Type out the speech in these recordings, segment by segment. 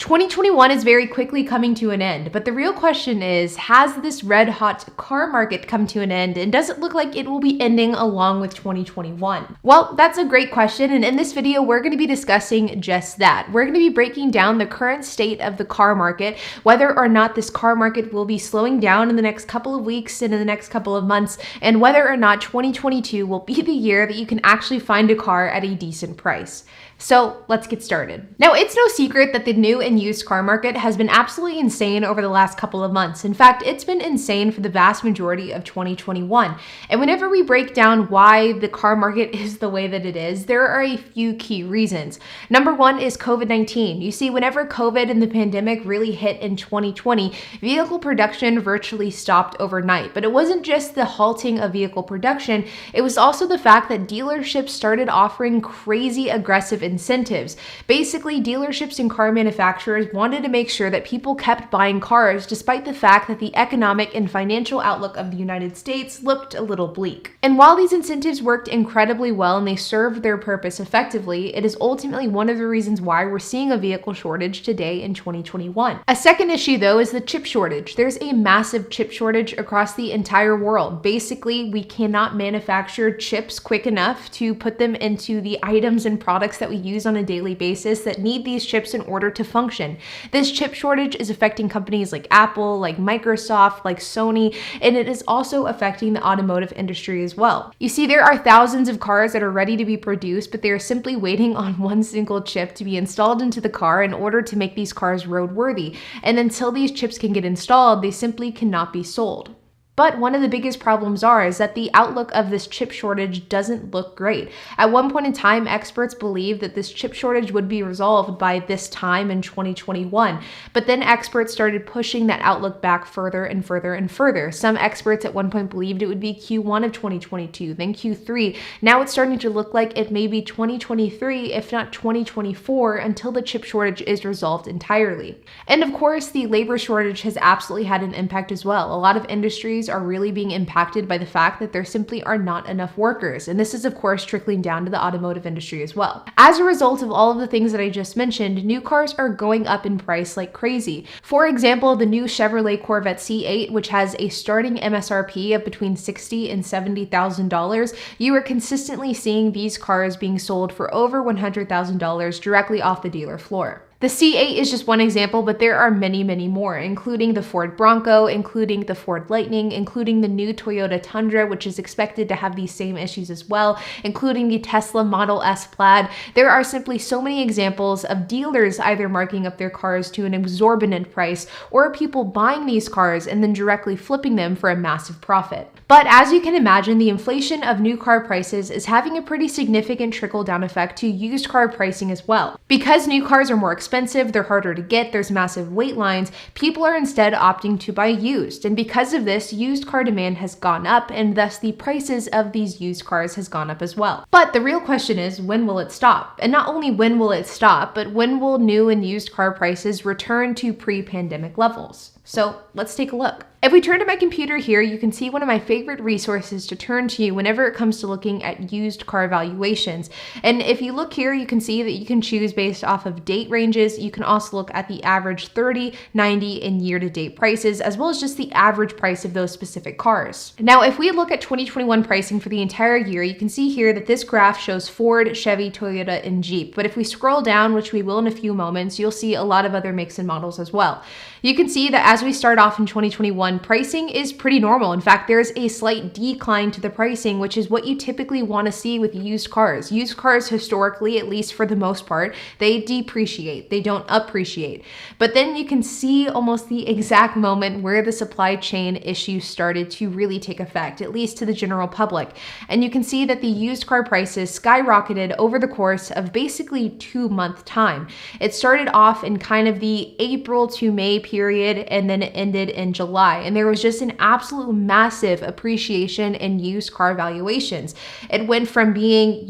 2021 is very quickly coming to an end, but the real question is, has this red-hot car market come to an end, and does it look like it will be ending along with 2021? Well, that's a great question, and in this video, we're going to be discussing just that. We're going to be breaking down the current state of the car market, whether or not this car market will be slowing down in the next couple of weeks and in the next couple of months, and whether or not 2022 will be the year that you can actually find a car at a decent price. So let's get started. Now, it's no secret that the new and used car market has been absolutely insane over the last couple of months. In fact, it's been insane for the vast majority of 2021. And whenever we break down why the car market is the way that it is, there are a few key reasons. Number one is COVID-19. You see, whenever COVID and the pandemic really hit in 2020, vehicle production virtually stopped overnight. But it wasn't just the halting of vehicle production, it was also the fact that dealerships started offering crazy aggressive incentives. Basically, dealerships and car manufacturers wanted to make sure that people kept buying cars despite the fact that the economic and financial outlook of the United States looked a little bleak. And while these incentives worked incredibly well and they served their purpose effectively, it is ultimately one of the reasons why we're seeing a vehicle shortage today in 2021. A second issue, though, is the chip shortage. There's a massive chip shortage across the entire world. Basically, we cannot manufacture chips quick enough to put them into the items and products that we use on a daily basis that need these chips in order to function. This chip shortage is affecting companies like Apple, like Microsoft, like Sony, and it is also affecting the automotive industry as well. You see, there are thousands of cars that are ready to be produced, but they are simply waiting on one single chip to be installed into the car in order to make these cars roadworthy. And until these chips can get installed, they simply cannot be sold. But one of the biggest problems is that the outlook of this chip shortage doesn't look great. At one point in time, experts believed that this chip shortage would be resolved by this time in 2021. But then experts started pushing that outlook back further and further and further. Some experts at one point believed it would be Q1 of 2022, then Q3. Now it's starting to look like it may be 2023, if not 2024, until the chip shortage is resolved entirely. And of course, the labor shortage has absolutely had an impact as well. A lot of industries are really being impacted by the fact that there simply are not enough workers. And this is, of course, trickling down to the automotive industry as well. As a result of all of the things that I just mentioned, new cars are going up in price like crazy. For example, the new Chevrolet Corvette C8, which has a starting MSRP of between $60,000 and $70,000, you are consistently seeing these cars being sold for over $100,000 directly off the dealer floor. The C8 is just one example, but there are many, many more, including the Ford Bronco, including the Ford Lightning, including the new Toyota Tundra, which is expected to have these same issues as well, including the Tesla Model S Plaid. There are simply so many examples of dealers either marking up their cars to an exorbitant price or people buying these cars and then directly flipping them for a massive profit. But as you can imagine, the inflation of new car prices is having a pretty significant trickle-down effect to used car pricing as well. Because new cars are more expensive, they're harder to get, there's massive wait lines, people are instead opting to buy used. And because of this, used car demand has gone up, and thus the prices of these used cars has gone up as well. But the real question is, when will it stop? And not only when will it stop, but when will new and used car prices return to pre-pandemic levels? So let's take a look. If we turn to my computer here, you can see one of my favorite resources to turn to whenever it comes to looking at used car valuations. And if you look here, you can see that you can choose based off of date ranges. You can also look at the average 30, 90, and year-to-date prices, as well as just the average price of those specific cars. Now, if we look at 2021 pricing for the entire year, you can see here that this graph shows Ford, Chevy, Toyota, and Jeep. But if we scroll down, which we will in a few moments, you'll see a lot of other makes and models as well. You can see that as we start off in 2021, pricing is pretty normal. In fact, there's a slight decline to the pricing, which is what you typically want to see with used cars. Used cars, historically, at least for the most part, they depreciate, they don't appreciate. But then you can see almost the exact moment where the supply chain issues started to really take effect, at least to the general public. And you can see that the used car prices skyrocketed over the course of basically 2-month time. It started off in kind of the April to May period, and then it ended in July. And there was just an absolute massive appreciation in used car valuations. It went from being,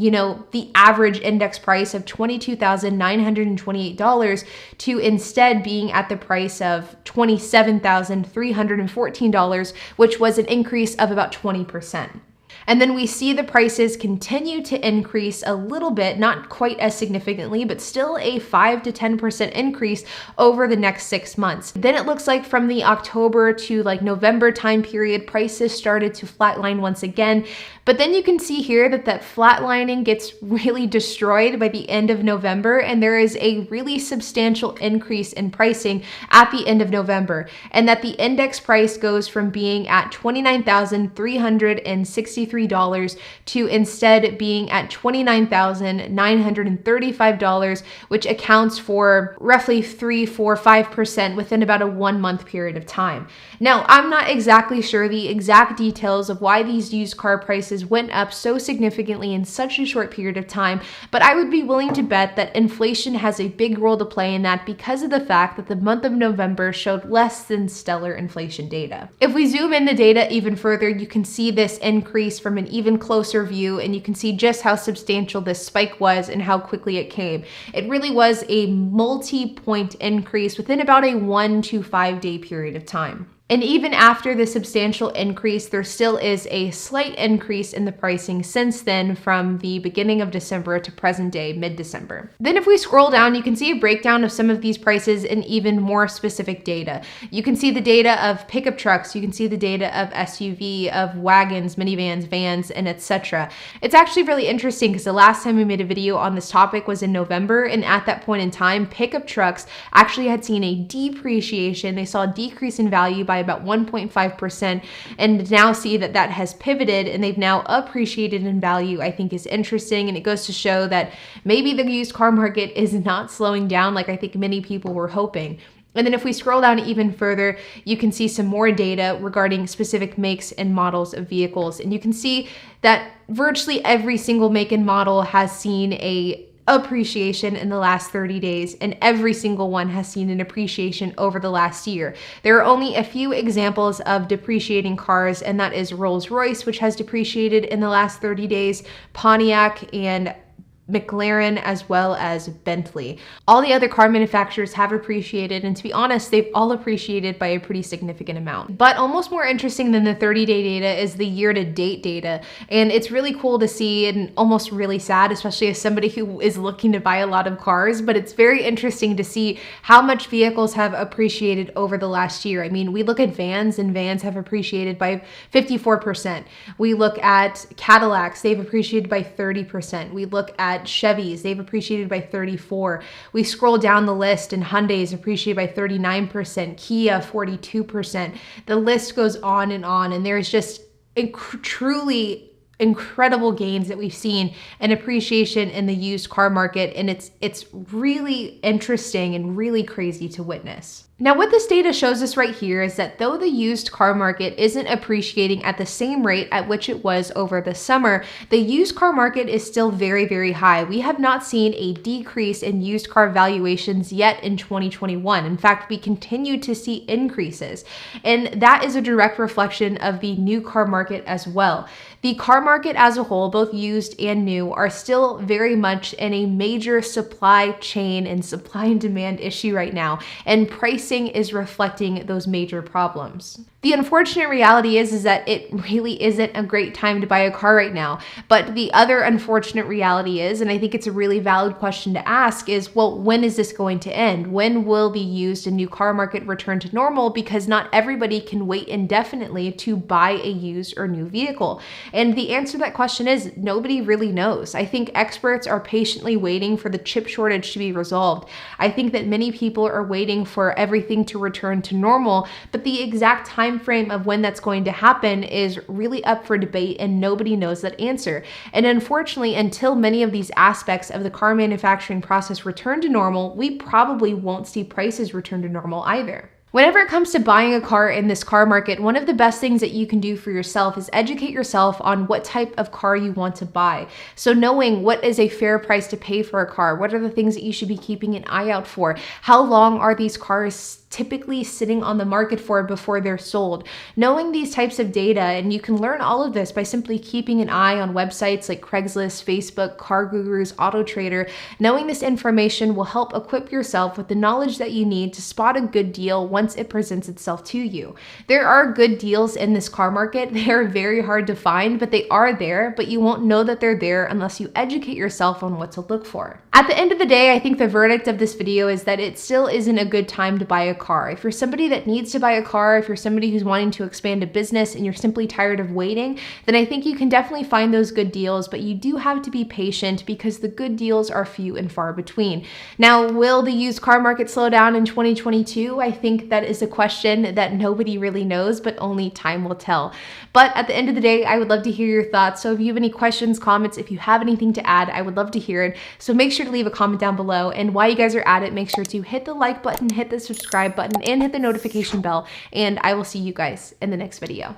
the average index price of $22,928 to instead being at the price of $27,314, which was an increase of about 20%. And then we see the prices continue to increase a little bit, not quite as significantly, but still a 5 to 10% increase over the next 6 months. Then it looks like from the October to like November time period, prices started to flatline once again. But then you can see here that flatlining gets really destroyed by the end of November, and there is a really substantial increase in pricing at the end of November, and that the index price goes from being at $29,363 to instead being at $29,935, which accounts for roughly 3, 4, 5% within about a 1 month period of time. Now, I'm not exactly sure the exact details of why these used car prices went up so significantly in such a short period of time, but I would be willing to bet that inflation has a big role to play in that because of the fact that the month of November showed less than stellar inflation data. If we zoom in the data even further, you can see this increase from an even closer view, and you can see just how substantial this spike was and how quickly it came. It really was a multi-point increase within about a 1 to 5 day period of time. And even after the substantial increase, there still is a slight increase in the pricing since then from the beginning of December to present day, mid-December. Then if we scroll down, you can see a breakdown of some of these prices in even more specific data. You can see the data of pickup trucks, you can see the data of SUV, of wagons, minivans, vans, and etc. It's actually really interesting because the last time we made a video on this topic was in November, and at that point in time, pickup trucks actually had seen a depreciation. They saw a decrease in value by about 1.5%, and now see that has pivoted and they've now appreciated in value, I think is interesting. And it goes to show that maybe the used car market is not slowing down like I think many people were hoping. And then if we scroll down even further, you can see some more data regarding specific makes and models of vehicles. And you can see that virtually every single make and model has seen a appreciation in the last 30 days, and every single one has seen an appreciation over the last year. There are only a few examples of depreciating cars, and that is Rolls-Royce, which has depreciated in the last 30 days, Pontiac, and McLaren, as well as Bentley. All the other car manufacturers have appreciated, and to be honest, they've all appreciated by a pretty significant amount. But almost more interesting than the 30-day data is the year-to-date data, and it's really cool to see and almost really sad, especially as somebody who is looking to buy a lot of cars, but it's very interesting to see how much vehicles have appreciated over the last year. I mean, we look at vans, and vans have appreciated by 54%. We look at Cadillacs, they've appreciated by 30%. We look at Chevys, they've appreciated by 34%. We scroll down the list and Hyundai's appreciated by 39%, Kia 42%. The list goes on, and there's just truly incredible gains that we've seen and appreciation in the used car market, and it's really interesting and really crazy to witness. Now, what this data shows us right here is that though the used car market isn't appreciating at the same rate at which it was over the summer, the used car market is still very, very high. We have not seen a decrease in used car valuations yet in 2021. In fact, we continue to see increases, and that is a direct reflection of the new car market as well. The car market as a whole, both used and new, are still very much in a major supply chain and supply and demand issue right now, and pricing is reflecting those major problems. The unfortunate reality is that it really isn't a great time to buy a car right now. But the other unfortunate reality is, and I think it's a really valid question to ask, is, well, when is this going to end? When will the used and new car market return to normal? Because not everybody can wait indefinitely to buy a used or new vehicle. And the answer to that question is nobody really knows. I think experts are patiently waiting for the chip shortage to be resolved. I think that many people are waiting for everything to return to normal, but the exact time frame of when that's going to happen is really up for debate, and nobody knows that answer. And unfortunately, until many of these aspects of the car manufacturing process return to normal, we probably won't see prices return to normal either. Whenever it comes to buying a car in this car market, one of the best things that you can do for yourself is educate yourself on what type of car you want to buy. So knowing what is a fair price to pay for a car, what are the things that you should be keeping an eye out for, how long are these cars typically sitting on the market for before they're sold. Knowing these types of data, and you can learn all of this by simply keeping an eye on websites like Craigslist, Facebook, Car Gurus, Auto Trader. Knowing this information will help equip yourself with the knowledge that you need to spot a good deal once it presents itself to you. There are good deals in this car market. They are very hard to find, but they are there, but you won't know that they're there unless you educate yourself on what to look for. At the end of the day, I think the verdict of this video is that it still isn't a good time to buy a car. If you're somebody that needs to buy a car, if you're somebody who's wanting to expand a business and you're simply tired of waiting, then I think you can definitely find those good deals, but you do have to be patient because the good deals are few and far between. Now, will the used car market slow down in 2022? I think that is a question that nobody really knows, but only time will tell. But at the end of the day, I would love to hear your thoughts. So if you have any questions, comments, if you have anything to add, I would love to hear it. So make sure to leave a comment down below. And while you guys are at it, make sure to hit the like button, hit the subscribe button, and hit the notification bell. And I will see you guys in the next video.